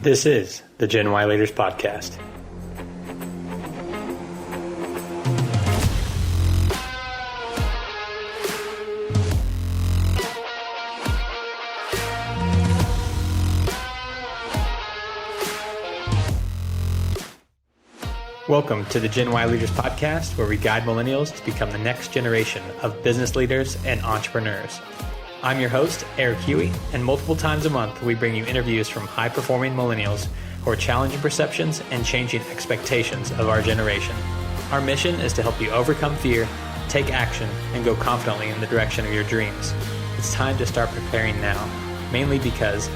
This is the Gen Y Leaders Podcast. Welcome to the Gen Y Leaders Podcast, where we guide millennials to become the next generation of business leaders and entrepreneurs. I'm your host, Eric Huey, and multiple times a month, we bring you interviews from high-performing millennials who are challenging perceptions and changing expectations of our generation. Our mission is to help you overcome fear, take action, and go confidently in the direction of your dreams. It's time to start preparing now, mainly because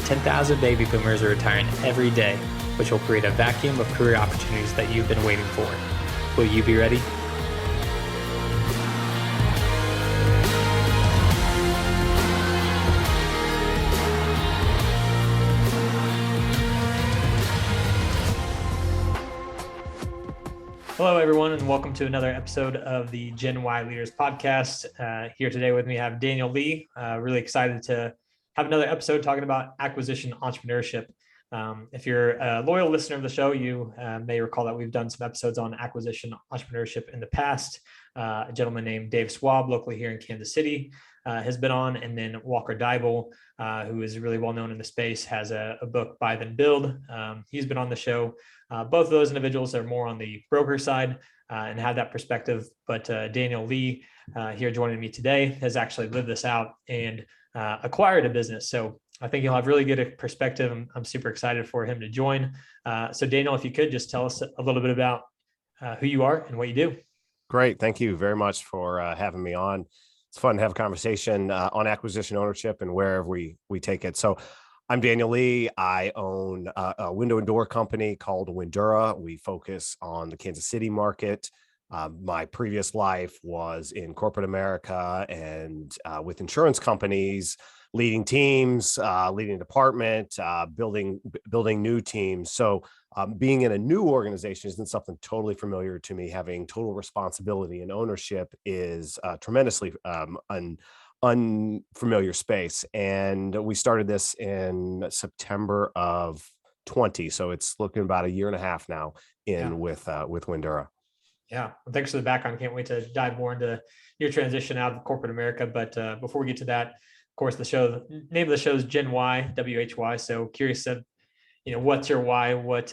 10,000 baby boomers are retiring every day, which will create a vacuum of career opportunities that you've been waiting for. Will you be ready? Hello, everyone, and welcome to another episode of the Gen Y Leaders Podcast. Here today with me, I have Daniel Lee. Really excited to have another episode talking about acquisition entrepreneurship. If you're a loyal listener of the show, you may recall that we've done some episodes on acquisition entrepreneurship in the past. A gentleman named Dave Swab, locally here in Kansas City, has been on, and then Walker Dybel, who is really well known in the space, has a book, Buy Then Build. He's been on the show. Both of those individuals are more on the broker side and have that perspective. But Daniel Lee, here joining me today, has actually lived this out and acquired a business. So I think you'll have really good perspective. I'm super excited for him to join. So Daniel, if you could just tell us a little bit about who you are and what you do. Great. Thank you very much for having me on. It's fun to have a conversation on acquisition ownership and wherever we take it. So I'm Daniel Lee. I own a window and door company called Windura. We focus on the Kansas City market. My previous life was in corporate America and with insurance companies, leading teams, leading a department, building new teams. So being in a new organization isn't something totally familiar to me. Having total responsibility and ownership is tremendously unfamiliar space. And we started this in September of 20. So it's looking about a year and a half now with Windura. Yeah. Well, thanks for the background. Can't wait to dive more into your transition out of corporate America. But before we get to that, of course, the name of the show is Gen Y, WHY. So curious of, what's your why? What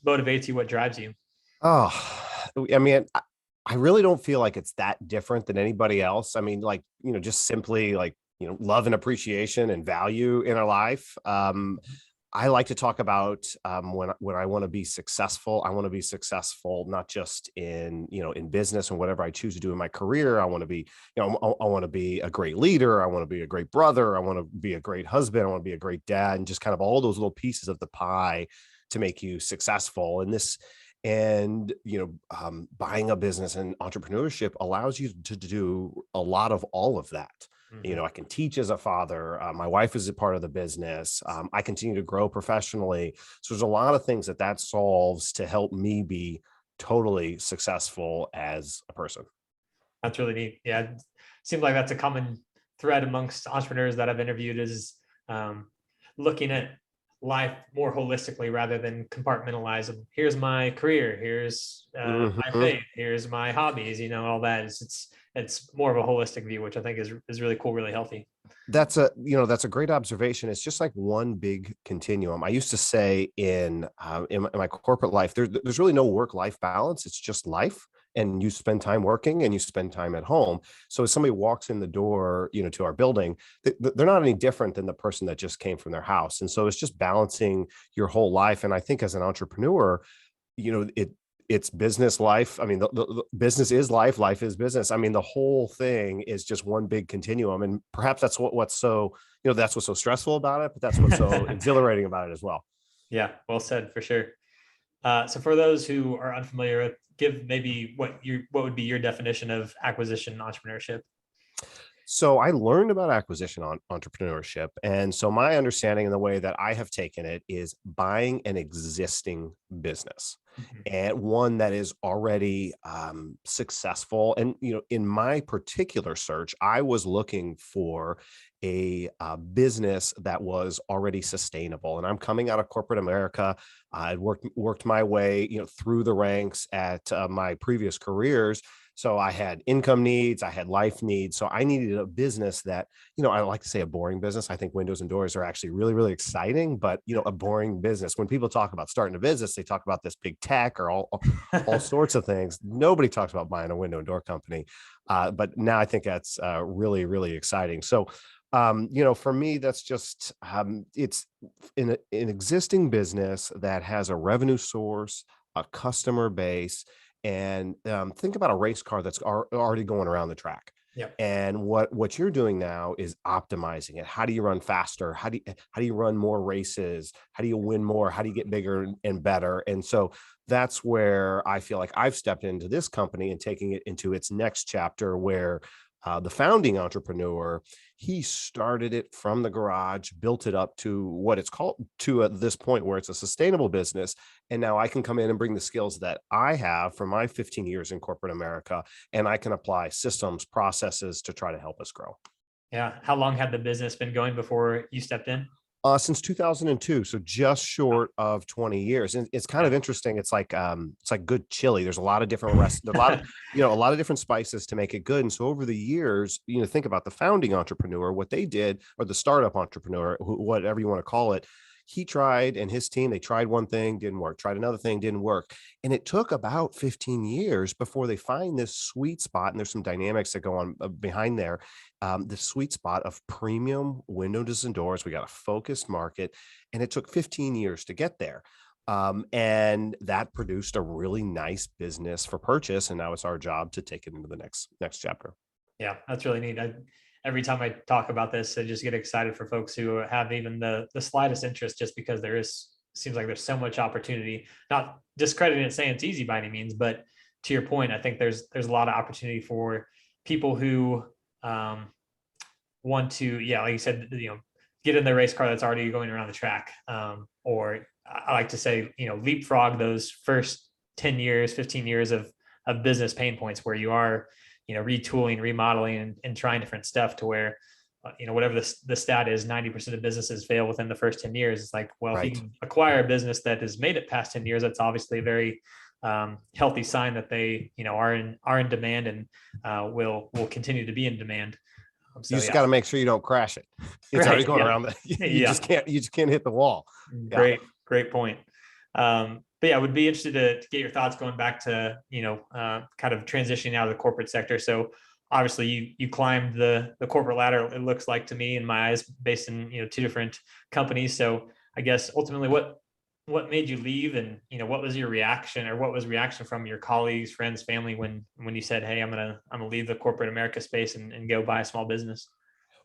motivates you? What drives you? Oh, I mean, I really don't feel like it's that different than anybody else. I mean, just simply love and appreciation and value in our life. I like to talk about when I want to be successful. I want to be successful not just in business and whatever I choose to do in my career. I want to be, I want to be a great leader. I want to be a great brother. I want to be a great husband. I want to be a great dad, and just kind of all those little pieces of the pie to make you successful. Buying a business and entrepreneurship allows you to do a lot of all of that. I can teach as a father. My wife is a part of the business. I continue to grow professionally. So there's a lot of things that solves to help me be totally successful as a person. That's really neat. Yeah. It seems like that's a common thread amongst entrepreneurs that I've interviewed is looking at life more holistically rather than compartmentalize. Here's my career. Here's my faith. Here's my hobbies, all that. It's more of a holistic view, which I think is really cool, really healthy. That's a great observation. It's just like one big continuum. I used to say in my corporate life, there's really no work-life balance. It's just life. And you spend time working and you spend time at home. So if somebody walks in the door, to our building, they're not any different than the person that just came from their house. And so it's just balancing your whole life. And I think as an entrepreneur, it's business life. I mean, the business is life. Life is business. I mean, the whole thing is just one big continuum. And perhaps that's what's so, that's what's so stressful about it, but that's what's so exhilarating about it as well. Yeah, well said, for sure. So for those who are unfamiliar, give maybe what would be your definition of acquisition entrepreneurship? So I learned about acquisition on entrepreneurship. And so my understanding and the way that I have taken it is buying an existing business Mhm. and one that is already successful. And, in my particular search, I was looking for a business that was already sustainable. And I'm coming out of corporate America. I worked my way, through the ranks at my previous careers. So I had income needs, I had life needs. So I needed a business that, I like to say a boring business. I think windows and doors are actually really, really exciting, but a boring business. When people talk about starting a business, they talk about this big tech or all sorts of things. Nobody talks about buying a window and door company. But now I think that's really, really exciting. So for me, that's just it's an existing business that has a revenue source, a customer base, and think about a race car that's already going around the track. Yep. And what you're doing now is optimizing it. How do you run faster? How do you run more races? How do you win more? How do you get bigger and better? And so that's where I feel like I've stepped into this company and taking it into its next chapter, where the founding entrepreneur, he started it from the garage, built it up to what it's called to at this point where it's a sustainable business. And now I can come in and bring the skills that I have from my 15 years in corporate America, and I can apply systems, processes to try to help us grow. Yeah. How long had the business been going before you stepped in? Since 2002, so just short of 20 years. And it's kind of Yeah. interesting. It's like good chili. There's a lot of different a lot of, a lot of different spices to make it good. And so over the years, think about the founding entrepreneur, what they did, or the startup entrepreneur, whatever you want to call it. He tried, and his team, they tried one thing, didn't work, tried another thing, didn't work. And it took about 15 years before they find this sweet spot. And there's some dynamics that go on behind there, the sweet spot of premium windows and doors. We got a focused market, and it took 15 years to get there. And that produced a really nice business for purchase. And now it's our job to take it into the next chapter. Yeah, that's really neat. Every time I talk about this, I just get excited for folks who have even the slightest interest, just because seems like there's so much opportunity. Not discrediting it, saying it's easy by any means, but to your point, I think there's a lot of opportunity for people who want to, yeah, like you said, get in the race car that's already going around the track, or I like to say, leapfrog those first 10 years, 15 years of business pain points where you are, retooling, remodeling, and trying different stuff to where, whatever the stat is, 90% of businesses fail within the first 10 years. It's like, well, if you Right. can acquire a business that has made it past 10 years, that's obviously a very healthy sign that they, are in demand, and will continue to be in demand. You So just yeah, got to make sure you don't crash it. It's already right. going Yeah. around you Yeah. just can't hit the wall. Yeah. Great point. But yeah, I would be interested to get your thoughts going back to, kind of transitioning out of the corporate sector. So obviously you climbed the corporate ladder, it looks like to me in my eyes, based in, two different companies. So I guess ultimately what made you leave, and, what was your reaction, or what was reaction from your colleagues, friends, family, when you said, hey, I'm gonna leave the corporate America space and go buy a small business?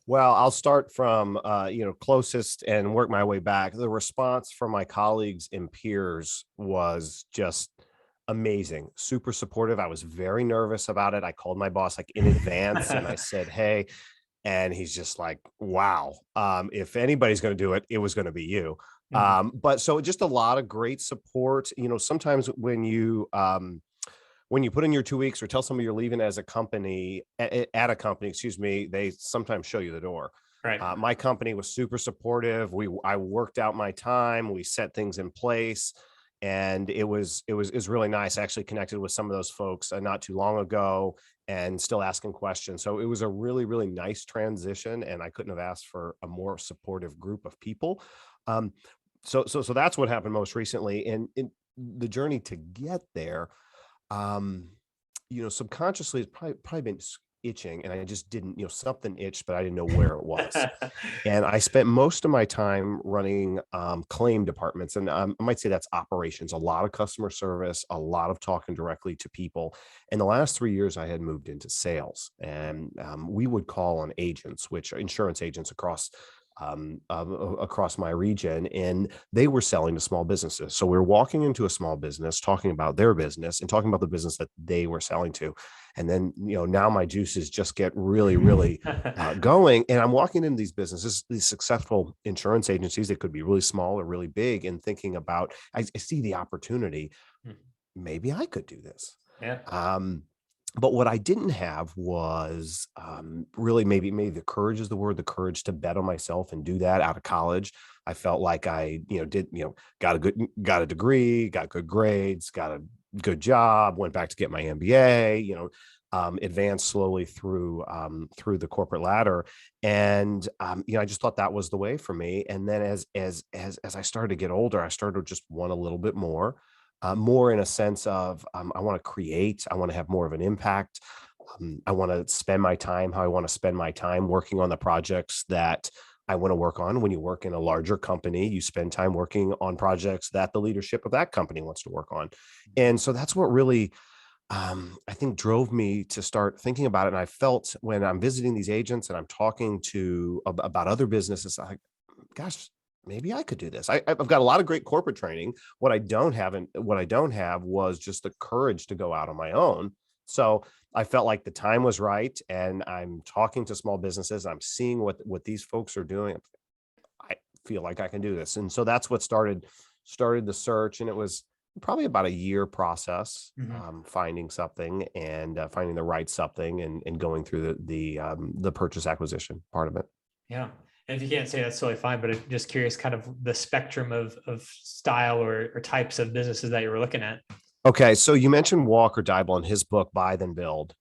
Well, I'll start from closest and work my way back. The response from my colleagues and peers was just amazing, super supportive. I was very nervous about it. I called my boss like in advance and I said, "Hey," and he's just like, "Wow, if anybody's going to do it, it was going to be you." Mhm. But so just a lot of great support. Sometimes when you put in your 2 weeks or tell somebody you're leaving as a company at a company, excuse me, they sometimes show you the door. Right. My company was super supportive. I worked out my time. We set things in place, and it was really nice. I actually connected with some of those folks not too long ago, and still asking questions. So it was a really, really nice transition, and I couldn't have asked for a more supportive group of people. Um, so that's what happened most recently, and in the journey to get there, um, subconsciously it's probably been itching, and I just didn't, something itched, but I didn't know where it was. And I spent most of my time running claim departments, and I might say that's operations, a lot of customer service, a lot of talking directly to people. In the last 3 years, I had moved into sales, and we would call on agents, which are insurance agents across across my region, and they were selling to small businesses. So we were walking into a small business, talking about their business and talking about the business that they were selling to. And then, now my juices just get really, really going. And I'm walking into these businesses, these successful insurance agencies. They could be really small or really big, and thinking about, I see the opportunity. Maybe I could do this. Yeah. But what I didn't have was really, maybe the courage is the word, the courage to bet on myself and do that out of college. I felt like I, got a degree, got good grades, got a good job, went back to get my MBA, advanced slowly through the corporate ladder. And, I just thought that was the way for me. And then as I started to get older, I started to just want a little bit more. More in a sense of, I want to create, I want to have more of an impact. I want to spend my time how I want to spend my time, working on the projects that I want to work on. When you work in a larger company, you spend time working on projects that the leadership of that company wants to work on. And so that's what really, I think, drove me to start thinking about it. And I felt, when I'm visiting these agents and I'm talking to about other businesses, gosh, maybe I could do this. I've got a lot of great corporate training. What I don't have was just the courage to go out on my own. So I felt like the time was right, and I'm talking to small businesses. I'm seeing what these folks are doing. I feel like I can do this. And so that's what started the search. And it was probably about a year process, finding something, and finding the right something, and going through the purchase acquisition part of it. Yeah. And if you can't say, that's totally fine, but I'm just curious, kind of the spectrum of style or types of businesses that you were looking at. Okay, so you mentioned Walker Deibel in his book, Buy Then Build.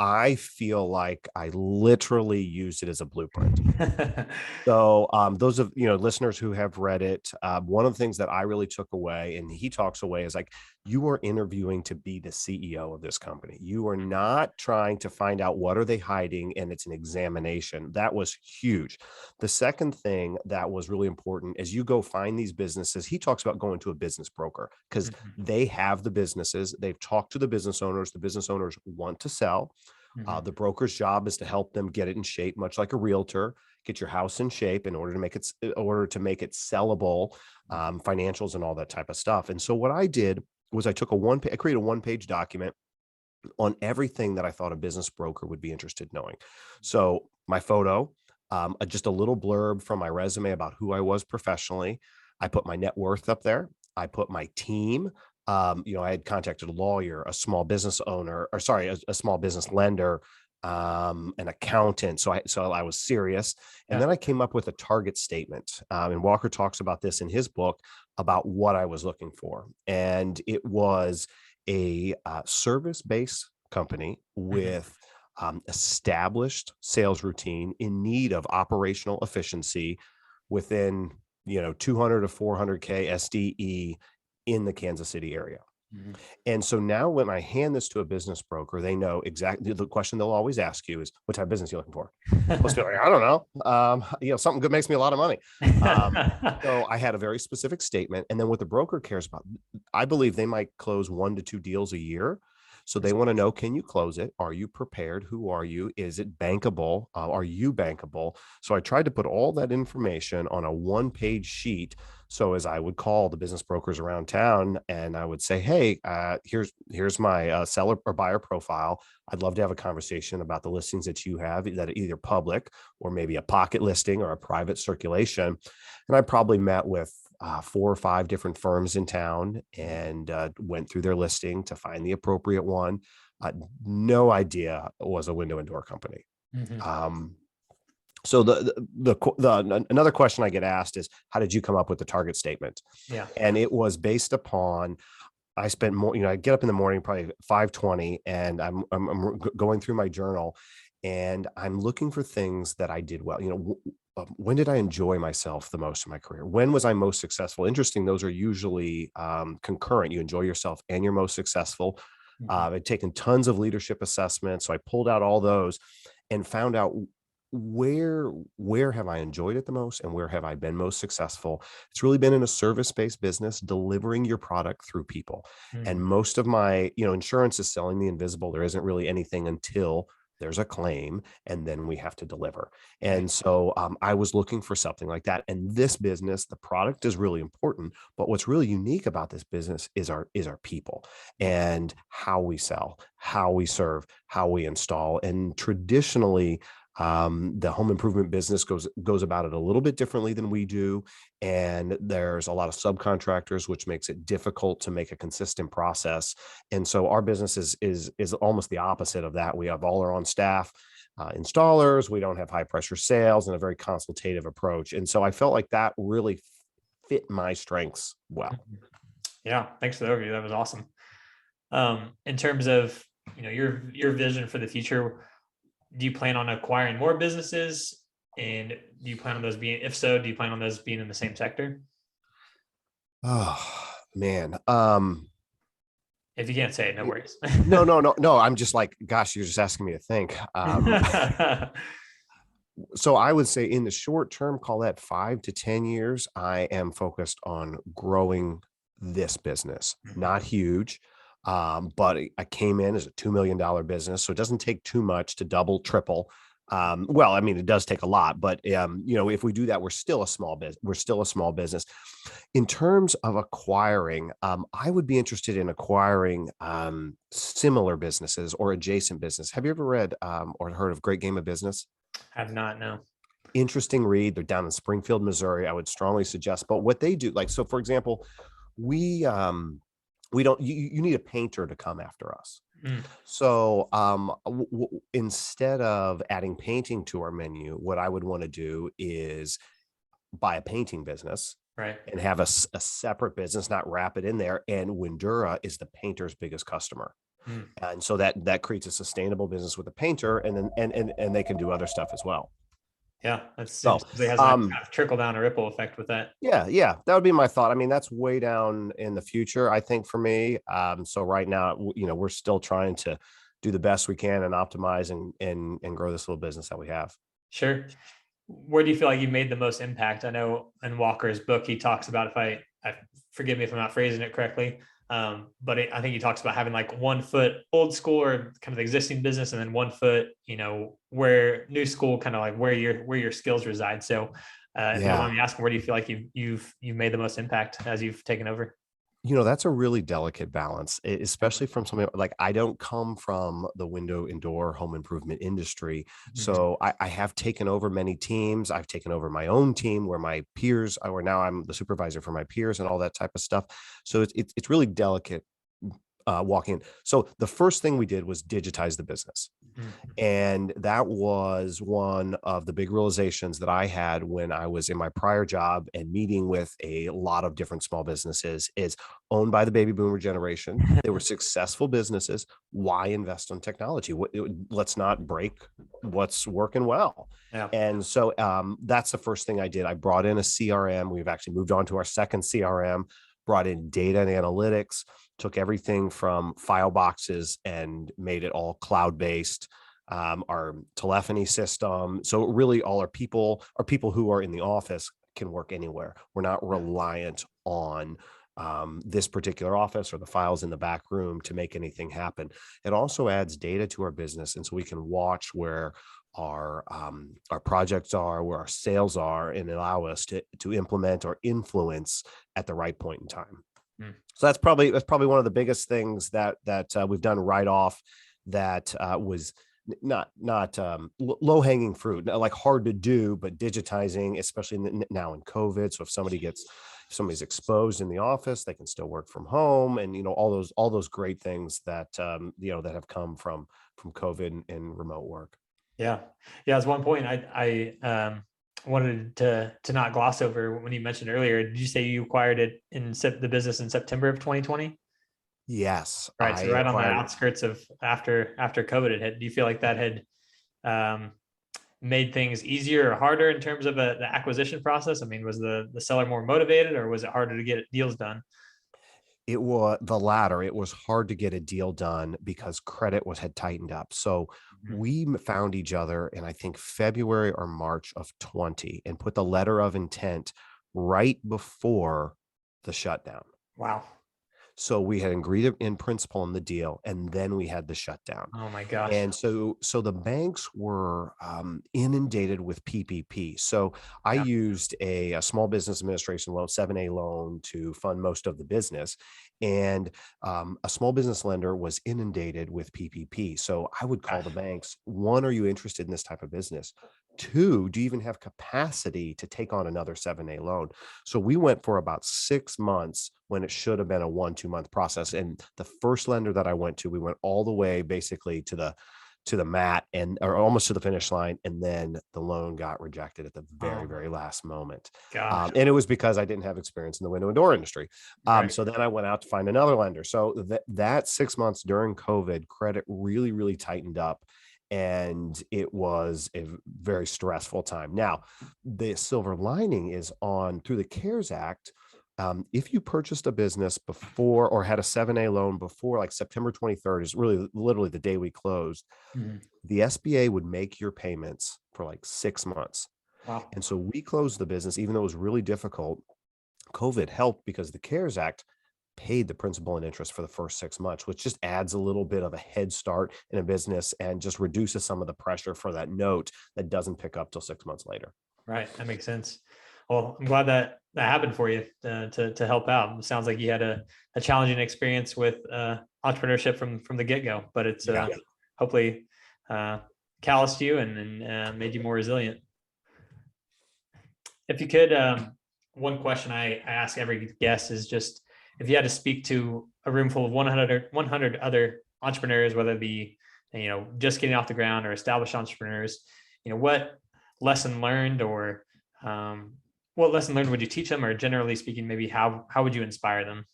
I feel like I literally used it as a blueprint. So those of listeners who have read it, one of the things that I really took away, and he talks away, is like, you are interviewing to be the CEO of this company. You are not trying to find out what are they hiding, and it's an examination. That was huge. The second thing that was really important, as you go find these businesses, he talks about going to a business broker, because they have the businesses. They've talked to the business owners. The business owners want to sell. The broker's job is to help them get it in shape, much like a realtor. Get your house in shape in order to make it sellable, financials and all that type of stuff. And so what I did was I created a one-page document on everything that I thought a business broker would be interested in knowing. So my photo, just a little blurb from my resume about who I was professionally. I put my net worth up there. I put my team. I had contacted a lawyer, a small business owner, a small business lender, an accountant. So I was serious. And then I came up with a target statement. And Walker talks about this in his book, about what I was looking for. And it was a service-based company with established sales routine, in need of operational efficiency, within 200 to 400K SDE in the Kansas City area. And so now when I hand this to a business broker, they know exactly. The question they'll always ask you is, what type of business are you looking for? Most people are like, I don't know. Something good makes me a lot of money. So I had a very specific statement. And then what the broker cares about, I believe they might close 1 to 2 deals a year. So they want to know, can you close it? Are you prepared? Who are you? Is it bankable? Are you bankable? So I tried to put all that information on a one-page sheet. So as I would call the business brokers around town, and I would say, hey, here's my seller or buyer profile. I'd love to have a conversation about the listings that you have, that are either public or maybe a pocket listing or a private circulation. And I probably met with 4 or 5 different firms in town, and went through their listing to find the appropriate one. No idea it was a window and door company. So another question I get asked is, how did you come up with the target statement? Yeah. And it was based upon, I spent more, I get up in the morning, probably 5:20, and I'm going through my journal, and I'm looking for things that I did well. When did I enjoy myself the most in my career? When was I most successful? Interesting. Those are usually concurrent. You enjoy yourself and you're most successful. I'd taken tons of leadership assessments. So I pulled out all those and found out where have I enjoyed it the most, and where have I been most successful. It's really been in a service-based business, delivering your product through people. And most of my, insurance is selling the invisible. There isn't really anything until there's a claim, and then we have to deliver. Right. And so I was looking for something like that. And this business, the product is really important, but what's really unique about this business is our people and how we sell, how we serve, how we install. And traditionally, the home improvement business goes about it a little bit differently than we do, and there's a lot of subcontractors, which makes it difficult to make a consistent process. And so our business is almost the opposite of that. We have all our own staff, installers. We don't have high pressure sales, and a very consultative approach. And so I felt like that really fit my strengths well. Mhm. Yeah. Thanks for the overview. That was awesome. In terms of, your vision for the future, do you plan on acquiring more businesses? And do you plan on those being, if so, do you plan on those being in the same sector? Oh man. If you can't say it, no worries. No. I'm just like, gosh, you're just asking me to think. So I would say in the short term, call that 5 to 10 years, I am focused on growing this business. Mhm. Not huge, but I came in as a $2 million business, so it doesn't take too much to double, triple. Well, I mean, it does take a lot, but if we do that, we're still a small business. We're still a small business. In terms of acquiring, I would be interested in acquiring similar businesses or adjacent business. Have you ever read or heard of Great Game of Business? Have not, no. Interesting read. They're down in Springfield, Missouri. I would strongly suggest. But what they do, like, so for example, we we don't you need a painter to come after us. Mm, So instead of adding painting to our menu, what I would want to do is buy a painting business right. and have a separate business, not wrap it in there. And Windura is the painter's biggest customer. Mm, And so that creates a sustainable business with a painter, and then and they can do other stuff as well. yeah, that's So, it. It has a kind um, of trickle down a ripple effect with that. yeah, that would be my thought. I mean, that's way down in the future, I think, for me. So right now, we're still trying to do the best we can and optimize and grow this little business that we have. Sure. Where do you feel like you made the most impact? I know in Walker's book, he talks about, I forgive me if I'm not phrasing it correctly, but I think he talks about having like 1 foot old school or kind of existing business, and then 1 foot, where new school, kind of like where your skills reside. So, if you don't Yeah. mind me asking, where do you feel like you've made the most impact as you've taken over? That's a really delicate balance, especially from somebody like I don't come from the window and door home improvement industry. Mhm. So I have taken over many teams. I've taken over my own team where my peers, where now I'm the supervisor for my peers and all that type of stuff. So it's really delicate walking in. So the first thing we did was digitize the business. Mhm. And that was one of the big realizations that I had when I was in my prior job and meeting with a lot of different small businesses is owned by the baby boomer generation. They were successful businesses. Why invest in technology? Let's not break what's working well. Yeah. And so that's the first thing I did. I brought in a CRM. We've actually moved on to our second CRM, brought in data and analytics, took everything from file boxes and made it all cloud based, our telephony system. So really all our people who are in the office can work anywhere. We're not reliant on this particular office or the files in the back room to make anything happen. It also adds data to our business. And so we can watch where our projects are, where our sales are, and allow us to implement or influence at the right point in time. Mm. So that's probably one of the biggest things that we've done right off that was not low hanging fruit, like hard to do, but digitizing, especially now in COVID. So if somebody's exposed in the office, they can still work from home, and all those great things that have come from COVID and remote work. Yeah. Yeah. As one point I wanted to not gloss over when you mentioned earlier. Did you say you acquired it the business in September of 2020? Yes, Right. I So right on the acquired it. outskirts of after COVID had hit. Do you feel like that had um, made things easier or harder in terms of the acquisition process? I mean, was the seller more motivated, or was it harder to get deals done? It was the latter. It was hard to get a deal done because credit had tightened up. So Mhm. we found each other in, I think, February or March of 20 and put the letter of intent right before the shutdown. Wow. So we had agreed in principle on the deal, and then we had the shutdown. Oh my gosh. And so the banks were inundated with PPP. So I Yeah. used a small business administration loan, 7A loan, to fund most of the business. And a small business lender was inundated with PPP. So I would call the Gosh. banks: one, are you interested in this type of business? Two, do you even have capacity to take on another 7A loan? So we went for about 6 months when it should have been a 1-2 month process. And the first lender that I went to, we went all the way basically to the mat, and or almost to the finish line, and then the loan got rejected at the Oh very, my very last moment. gosh. And it was because I didn't have experience in the window and door industry. Right. So then I went out to find another lender. So that 6 months during COVID, credit really, really tightened up. And it was a very stressful time. Now, the silver lining is on through the CARES Act. If you purchased a business before or had a 7A loan before like September 23rd, is really literally the day we closed, Mhm. the SBA would make your payments for like 6 months. Wow. And so we closed the business, even though it was really difficult. COVID helped because the CARES Act paid the principal and interest for the first 6 months, which just adds a little bit of a head start in a business and just reduces some of the pressure for that note that doesn't pick up till 6 months later. Right. That makes sense. Well, I'm glad that that happened for you to help out. It sounds like you had a challenging experience with entrepreneurship from the get go, but it's Yeah. hopefully uh, calloused you and made you more resilient. If you could, one question I ask every guest is just if you had to speak to a room full of 100 other entrepreneurs, whether it be, just getting off the ground or established entrepreneurs, what lesson learned or what lesson learned would you teach them, or generally speaking, maybe how would you inspire them?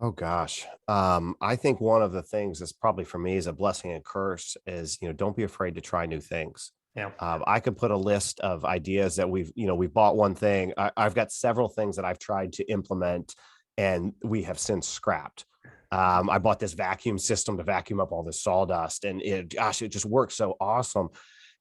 Oh gosh. I think one of the things that's probably for me is a blessing and curse is, don't be afraid to try new things. Yeah. I could put a list of ideas that we've bought one thing. I've got several things that I've tried to implement and we have since scrapped. I bought this vacuum system to vacuum up all this sawdust, and it just works so awesome.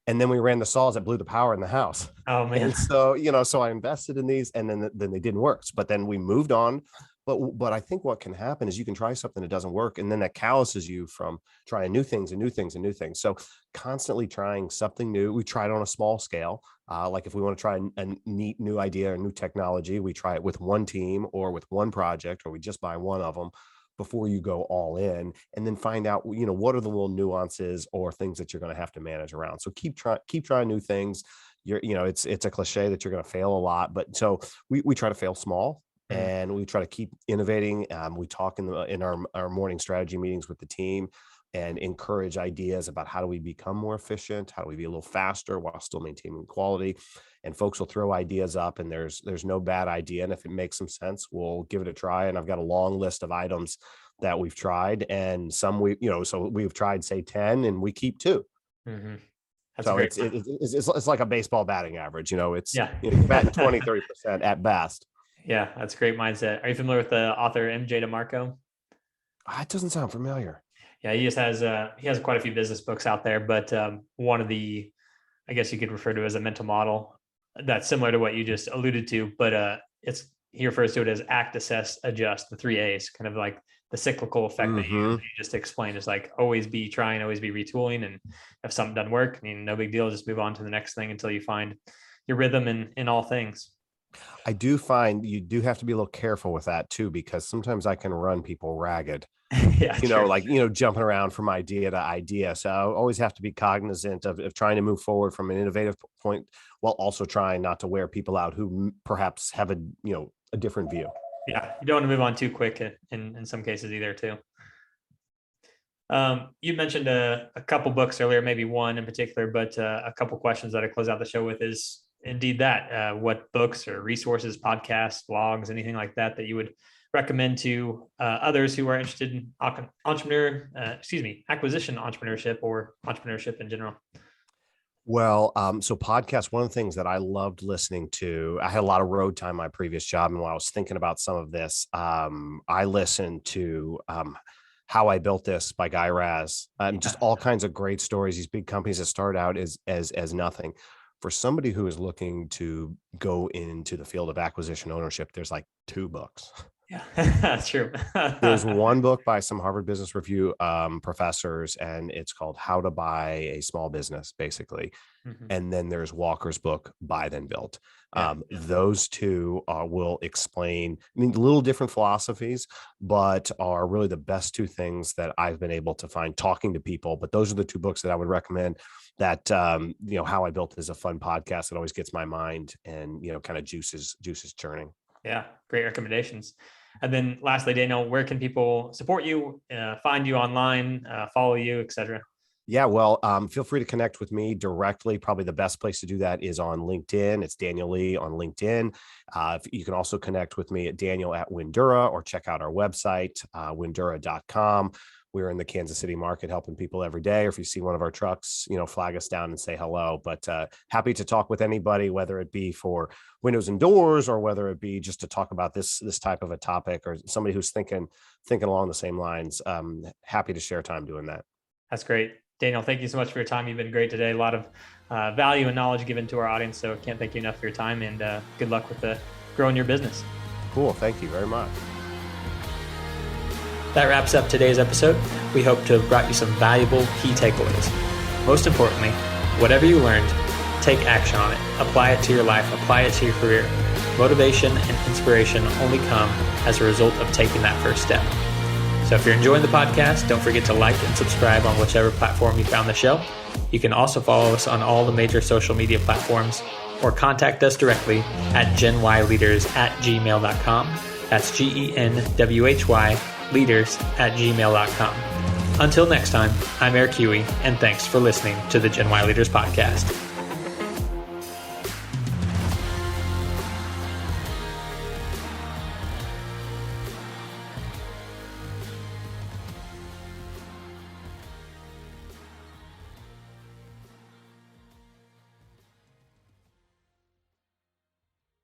And then we ran the saws that blew the power in the house. Oh man. And so, so I invested in these, and then they didn't work. But then we moved on. But I think what can happen is you can try something that doesn't work, and then that calluses you from trying new things and new things and new things. So constantly trying something new. We tried on a small scale. Like if we want to try a neat new idea or new technology, we try it with one team or with one project, or we just buy one of them before you go all in, and then find out, what are the little nuances or things that you're going to have to manage around. So keep trying new things. It's a cliche that you're going to fail a lot, but so we try to fail small, Mm. and we try to keep innovating. We talk in our morning strategy meetings with the team and encourage ideas about how do we become more efficient, how do we be a little faster while still maintaining quality. And folks will throw ideas up, and there's no bad idea, and if it makes some sense, we'll give it a try. And I've got a long list of items that we've tried, and some so we've tried, say, 10, and we keep 2. Hmm. That's a So great it's like a baseball batting average. It's yeah. you're batting 20-30% at best. Yeah, that's a great mindset. Are you familiar with the author MJ DeMarco? It doesn't sound familiar. Yeah, he has quite a few business books out there, but one of the, I guess you could refer to as a mental model that's similar to what you just alluded to, but it's he refers to it as act, assess, adjust, the 3 A's, kind of like the cyclical effect that Hmm. you just explained is like always be trying, always be retooling. And if something doesn't work, I mean, no big deal, just move on to the next thing until you find your rhythm in all things. I do find you do have to be a little careful with that too, because sometimes I can run people ragged, Yeah, true. like, jumping around from idea to idea. So I always have to be cognizant of trying to move forward from an innovative point while also trying not to wear people out who perhaps have a different view. Yeah, you don't want to move on too quick in some cases either too. You mentioned a couple books earlier, maybe one in particular, but a couple questions that I close out the show with is indeed that. What books or resources, podcasts, blogs, anything like that that you would recommend to others who are interested in acquisition entrepreneurship or entrepreneurship in general? Well, so podcasts, one of the things that I loved listening to, I had a lot of road time in my previous job. And while I was thinking about some of this, I listened to How I Built This by Guy Raz, and just all kinds of great stories. These big companies that start out as nothing. For somebody who is looking to go into the field of acquisition ownership, there's like 2 books. Yeah, that's true. There's one book by some Harvard Business Review professors, and it's called How to Buy a Small Business, basically. Mhm. And then there's Walker's book, Buy Then Build. Yeah. Those two will explain, I mean, little different philosophies, but are really the best two things that I've been able to find talking to people. But those are the two books that I would recommend. That How I Built is a fun podcast that always gets my mind and kind of juices churning. Yeah, great recommendations. And then lastly, Daniel, where can people support you, find you online, follow you, etc.? Yeah, well, feel free to connect with me directly. Probably the best place to do that is on LinkedIn. It's Daniel Lee on LinkedIn. You can also connect with me at Daniel at Windura, or check out our website, windura.com. We're in the Kansas City market helping people every day. Or if you see one of our trucks, flag us down and say hello. But happy to talk with anybody, whether it be for windows and doors, or whether it be just to talk about this type of a topic, or somebody who's thinking along the same lines. Happy to share time doing that. That's great. Daniel, thank you so much for your time. You've been great today. A lot of value and knowledge given to our audience. So can't thank you enough for your time, and good luck with growing your business. Cool. Thank you very much. That wraps up today's episode. We hope to have brought you some valuable key takeaways. Most importantly, whatever you learned, take action on it. Apply it to your life. Apply it to your career. Motivation and inspiration only come as a result of taking that first step. So if you're enjoying the podcast, don't forget to like and subscribe on whichever platform you found the show. You can also follow us on all the major social media platforms, or contact us directly at genwhyleaders@gmail.com. That's GENWHY leaders@gmail.com. Until next time, I'm Eric Huey, and thanks for listening to the Gen Y Leaders Podcast.